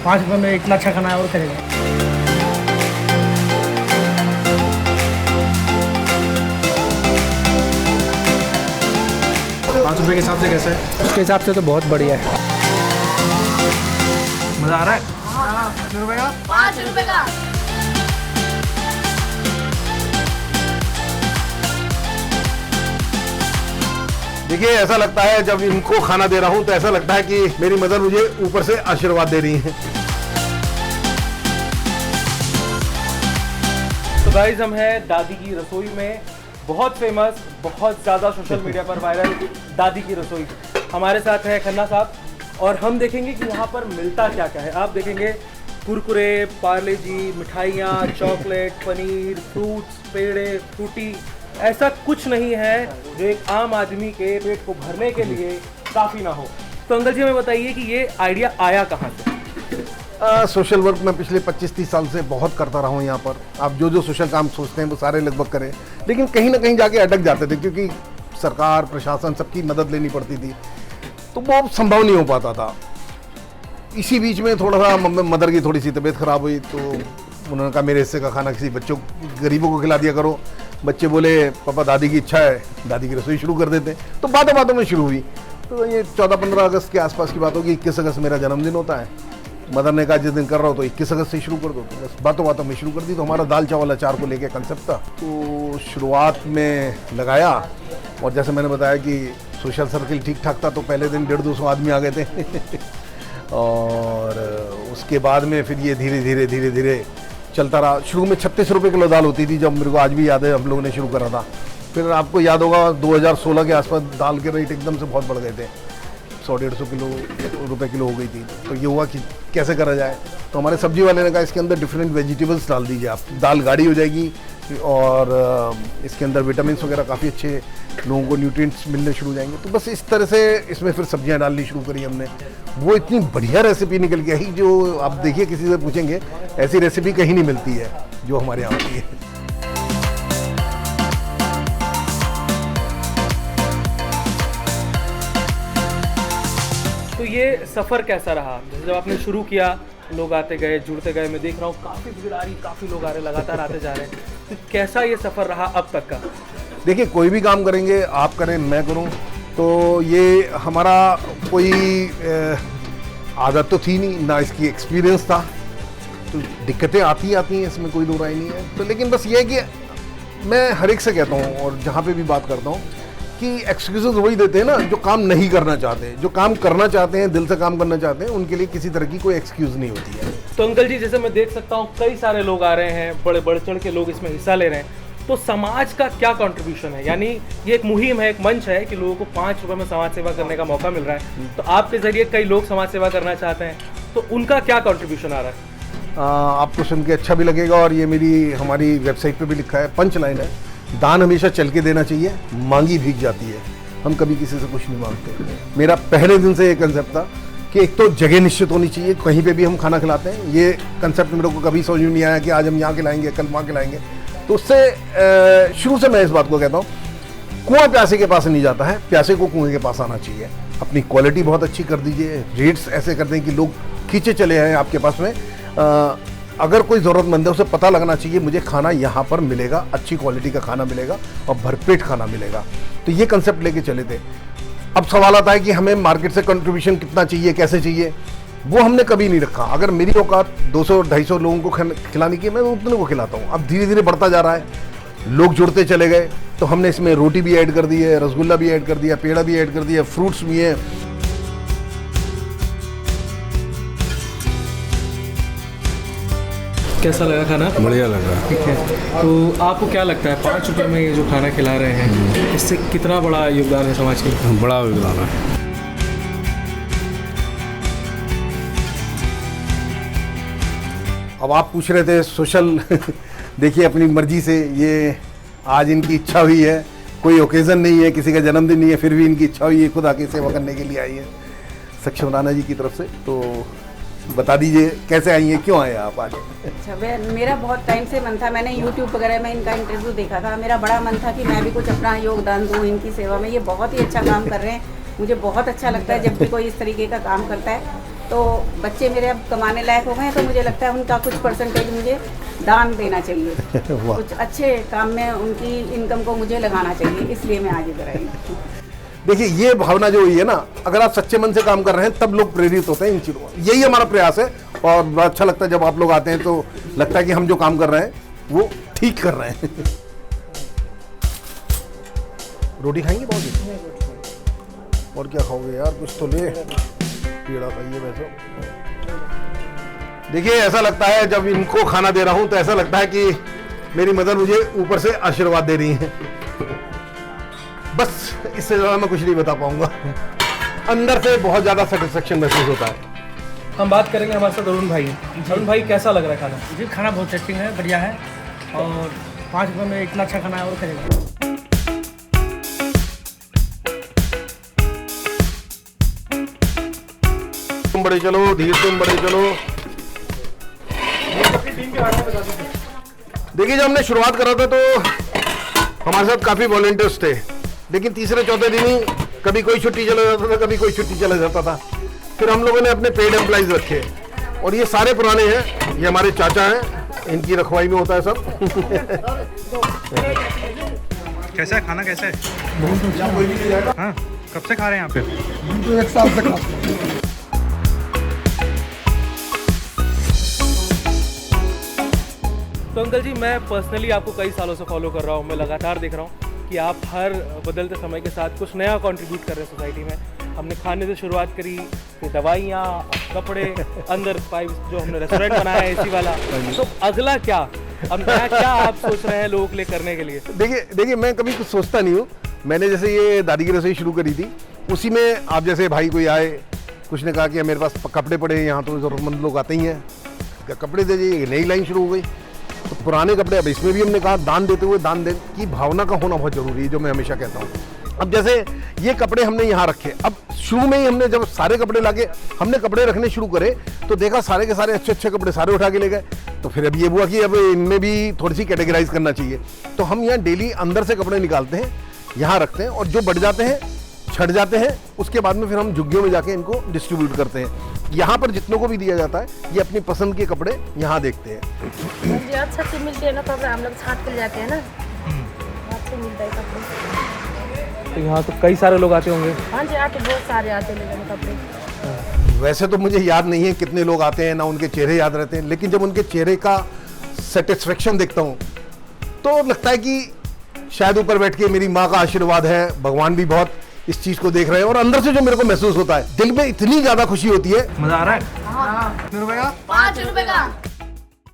₹5 में इतना अच्छा खाना है और करेगा। ₹5 के हिसाब से कैसे है? उसके हिसाब से तो बहुत बढ़िया है। मज़ा आ रहा है? हाँ। कितने रुपए का? ₹5 का। देखिए, ऐसा लगता है जब इनको खाना दे रहा हूँ तो ऐसा लगता है कि मेरी मदर मुझे ऊपर से आशीर्वाद दे रही है। तो गाइस, हम हैं दादी की रसोई में, बहुत फेमस, बहुत ज़्यादा सोशल मीडिया पर वायरल दादी की रसोई। हमारे साथ है खन्ना साहब और हम देखेंगे कि यहाँ पर मिलता क्या क्या है। आप देखेंगे कुरकुरे, पार्ले जी, मिठाइयाँ, चॉकलेट, पनीर, फ्रूट्स, पेड़े, फ्रूटी, ऐसा कुछ नहीं है जो एक आम आदमी के पेट को भरने के लिए काफ़ी ना हो। तो अंकल जी हमें बताइए कि ये आइडिया आया कहाँ से? सोशल वर्क में पिछले 25-30 साल से बहुत करता रहा हूँ यहाँ पर। आप जो जो सोशल काम सोचते हैं वो सारे लगभग करें, लेकिन कहीं ना कहीं जाके अटक जाते थे क्योंकि सरकार, प्रशासन, सबकी मदद लेनी पड़ती थी, तो वो संभव नहीं हो पाता था। इसी बीच में थोड़ा सा मदर की थोड़ी सी तबीयत खराब हुई, तो उन्होंने कहा मेरे हिस्से का खाना किसी बच्चों, गरीबों को खिला दिया करो। बच्चे बोले पापा दादी की इच्छा है, दादी की रसोई शुरू कर देते हैं। तो बातों बातों में शुरू हुई। तो ये 14-15 अगस्त के आसपास की बात होगी। 21 अगस्त मेरा जन्मदिन होता है। मदर ने कहा जिस दिन कर रहा हो तो 21 अगस्त से शुरू कर दो। तो बस बातों बातों में शुरू कर दी। तो हमारा दाल चावल अचार को लेके कंसेप्ट था, तो शुरुआत में लगाया। और जैसे मैंने बताया कि सोशल सर्किल ठीक ठाक था, तो पहले दिन 150-200 आदमी आ गए थे और उसके बाद में फिर ये धीरे धीरे चलता रहा। शुरू में 36 रुपये किलो दाल होती थी, जब मेरे को आज भी याद है हम लोगों ने शुरू करा था। फिर आपको याद होगा 2016 के आसपास दाल के रेट एकदम से बहुत बढ़ गए थे, 100-150 रुपये किलो हो गई थी। तो ये हुआ कि कैसे करा जाए। तो हमारे सब्जी वाले ने कहा इसके अंदर डिफरेंट वेजिटेबल्स डाल दीजिए आप, दाल गाढ़ी हो जाएगी और इसके अंदर विटामिन वगैरह काफ़ी अच्छे, लोगों को न्यूट्रिएंट्स मिलने शुरू हो जाएंगे। तो बस इस तरह से इसमें फिर सब्जियां डालनी शुरू करी हमने। वो इतनी बढ़िया रेसिपी निकल के आई, जो आप देखिए किसी से पूछेंगे ऐसी रेसिपी कहीं नहीं मिलती है जो हमारे यहाँ होती है। तो ये सफ़र कैसा रहा? जैसे जब आपने शुरू किया, लोग आते गए, जुड़ते गए, मैं देख रहा हूँ काफ़ी भीड़ आ रही, काफ़ी लोग आ रहे, लगातार आते जा रहे हैं। तो कैसा ये सफ़र रहा अब तक का? देखिए, कोई भी काम करेंगे, आप करें मैं करूं, तो ये हमारा कोई आदत तो थी नहीं ना, इसकी एक्सपीरियंस था। तो दिक्कतें आती हैं, इसमें कोई दो राय नहीं है। तो लेकिन बस ये है कि मैं हर एक से कहता हूँ और जहाँ पे भी बात करता हूँ कि एक्सक्यूजेस वही देते हैं ना जो काम नहीं करना चाहते। जो काम करना चाहते हैं, दिल से काम करना चाहते हैं, उनके लिए किसी तरह की कोई एक्सक्यूज़ नहीं होती है। तो अंकल जी, जैसे मैं देख सकता हूँ कई सारे लोग आ रहे हैं, बड़े बढ़ चढ़ के लोग इसमें हिस्सा ले रहे हैं, तो समाज का क्या कंट्रीब्यूशन है? यानी ये एक मुहिम है, एक मंच है कि लोगों को ₹5 में समाज सेवा करने का मौका मिल रहा है। तो आपके जरिए कई लोग समाज सेवा करना चाहते हैं, तो उनका क्या कंट्रीब्यूशन आ रहा है? आपको सुन के अच्छा भी लगेगा और ये हमारी वेबसाइट पे भी लिखा है, पंच लाइन है, दान हमेशा चल के देना चाहिए, मांगी भीग जाती है। हम कभी किसी से कुछ नहीं मांगते। मेरा पहले दिन से ये कंसेप्ट था कि एक तो जगह निश्चित होनी चाहिए, कहीं पे भी हम खाना खिलाते हैं। ये कंसेप्ट मेरे को कभी समझ में नहीं आया कि आज हम यहाँ खिलाएंगे, कल वहाँ खिलाएंगे। तो उससे शुरू से मैं इस बात को कहता हूँ, कुआं प्यासे के पास नहीं जाता है, प्यासे को कुएं के पास आना चाहिए। अपनी क्वालिटी बहुत अच्छी कर दीजिए, रेट्स ऐसे कर दें कि लोग खींचे चले आए आपके पास में। अगर कोई ज़रूरतमंद है उसे पता लगना चाहिए मुझे खाना यहाँ पर मिलेगा, अच्छी क्वालिटी का खाना मिलेगा और भरपेट खाना मिलेगा। तो ये कंसेप्ट लेके चले थे। अब सवाल आता है कि हमें मार्केट से कंट्रीब्यूशन कितना चाहिए, कैसे चाहिए, वो हमने कभी नहीं रखा। अगर मेरी औकात 200-250 लोगों को खिलाने की, मैं उतने को खिलाता हूँ। अब धीरे धीरे बढ़ता जा रहा है, लोग जुड़ते चले गए, तो हमने इसमें रोटी भी ऐड कर दी है, रसगुल्ला भी ऐड कर दिया, पेड़ा भी ऐड कर दिया, फ्रूट्स भी हैं। कैसा लगा खाना? बढ़िया लगा। ठीक है, तो आपको क्या लगता है ₹5 में ये जो खाना खिला रहे हैं, इससे कितना बड़ा योगदान है समाज के? बड़ा योगदान है। अब आप पूछ रहे थे सोशल देखिए, अपनी मर्जी से ये आज इनकी इच्छा हुई है, कोई ओकेज़न नहीं है, किसी का जन्मदिन नहीं है, फिर भी इनकी इच्छा हुई है, खुद आके सेवा करने के लिए आई है सक्षम राणा जी की तरफ से। तो बता दीजिए कैसे आई है, क्यों आए आप आज? अच्छा, मेरा बहुत टाइम से मन था, मैंने यूट्यूब वगैरह में इनका इंटरव्यू देखा था। मेरा बड़ा मन था कि मैं भी कुछ अपना योगदान दूँ इनकी सेवा में। ये बहुत ही अच्छा काम कर रहे हैं, मुझे बहुत अच्छा लगता है जब भी कोई इस तरीके का काम करता है। तो बच्चे मेरे अब कमाने लायक हो गए हैं, तो मुझे लगता है उनका कुछ परसेंटेज मुझे दान देना चाहिए। वाह। कुछ अच्छे काम में उनकी इनकम को मुझे लगाना चाहिए, इसलिए मैं आज इधर आई। देखिए ये भावना जो हुई है ना, अगर आप सच्चे मन से काम कर रहे हैं तब लोग प्रेरित होते हैं इन चीज़ों में। यही हमारा प्रयास है और बड़ा अच्छा लगता है जब आप लोग आते हैं तो लगता है कि हम जो काम कर रहे हैं वो ठीक कर रहे हैं। रोटी खाएंगे बाबूजी? और क्या खाओगे यार, कुछ तो ले, पेड़ा खाइए वैसे। देखिए ऐसा लगता है जब इनको खाना दे रहा हूं तो ऐसा लगता है कि मेरी मदर मुझे ऊपर से आशीर्वाद दे रही हैं। बस इससे ज़्यादा मैं कुछ नहीं बता पाऊंगा। अंदर से बहुत ज़्यादा सेटिस्फेक्शन महसूस होता है। हम बात करेंगे हमारे साथ अरुण भाई। अरुण भाई कैसा लग रहा है खाना? जी खाना बहुत टेस्टिंग है, बढ़िया है और 5 रुपये में इतना अच्छा खाना है और करेगा। तुम बड़े चलो, धीरे तुम बड़े चलो। देखिए जब हमने शुरुआत करा था तो हमारे साथ काफ़ी वॉलंटियर्स थे, लेकिन तीसरे चौथे दिन ही कभी कोई छुट्टी चला जाता था, कभी कोई छुट्टी चला जाता था। फिर हम लोगों ने अपने पेड एम्प्लॉइज रखे और ये सारे पुराने हैं। ये हमारे चाचा हैं, इनकी रखवाई में होता है सब। कैसा है खाना, कैसा है? हाँ, कब से खा रहे हैं यहाँ पे? 1 साल से खा। तो अंकल जी मैं पर्सनली आपको कई सालों से फॉलो कर रहा हूँ। मैं लगातार देख रहा हूँ कि आप हर बदलते समय के साथ कुछ नया कंट्रीब्यूट कर रहे हैं सोसाइटी में। हमने खाने से शुरुआत करी, फिर दवाइयाँ, कपड़े, अंदर पाइप जो हमने रेस्टोरेंट बनाया है एसी वाला। तो अगला क्या, अब नया क्या आप सोच रहे हैं लोगों के लिए करने के लिए? देखिए मैं कभी कुछ सोचता नहीं हूँ। मैंने जैसे ये दादी की रसोई शुरू करी थी, उसी में आप जैसे भाई कोई आए, कुछ ने कहा कि मेरे पास कपड़े पड़े हैं, यहाँ तो ज़रूरतमंद लोग आते ही हैं, कपड़े दे दीजिए। नई लाइन शुरू हो गई तो पुराने कपड़े, अब इसमें भी हमने कहा दान देते हुए दान देने की भावना का होना बहुत जरूरी है, जो मैं हमेशा कहता हूँ। अब जैसे ये कपड़े हमने यहाँ रखे, अब शुरू में ही हमने जब सारे कपड़े लाके हमने कपड़े रखने शुरू करे तो देखा सारे के सारे अच्छे अच्छे कपड़े सारे उठा के ले गए। तो फिर अब ये हुआ कि अब इनमें भी थोड़ी सी कैटेगराइज करना चाहिए। तो हम यहाँ डेली अंदर से कपड़े निकालते हैं, यहाँ रखते हैं और जो बढ़ जाते हैं, छट जाते हैं, उसके बाद में फिर हम झुग्गियों में जाके इनको डिस्ट्रीब्यूट करते हैं। यहाँ पर जितनों को भी दिया जाता है ये अपनी पसंद के कपड़े यहाँ देखते हैं। जी अच्छा से मिलते हैं ना कपड़े, हम लोग छाट कर जाते हैं ना, अच्छे मिलता है कपड़े। तो यहाँ तो कई सारे लोग आते होंगे। हाँ जी आके बहुत सारे आते हैं लेने कपड़े। वैसे तो मुझे याद नहीं है कितने लोग आते हैं, ना उनके चेहरे याद रहते हैं, लेकिन जब उनके चेहरे का सेटिस्फेक्शन देखता हूँ तो लगता है कि शायद ऊपर बैठ के मेरी माँ का आशीर्वाद है, भगवान भी बहुत इस चीज को देख रहे हैं। और अंदर से जो मेरे को महसूस होता है, दिल में इतनी ज्यादा खुशी होती है। मजा आ रहा है? हाँ। कितने रुपए का? 5 रुपए का।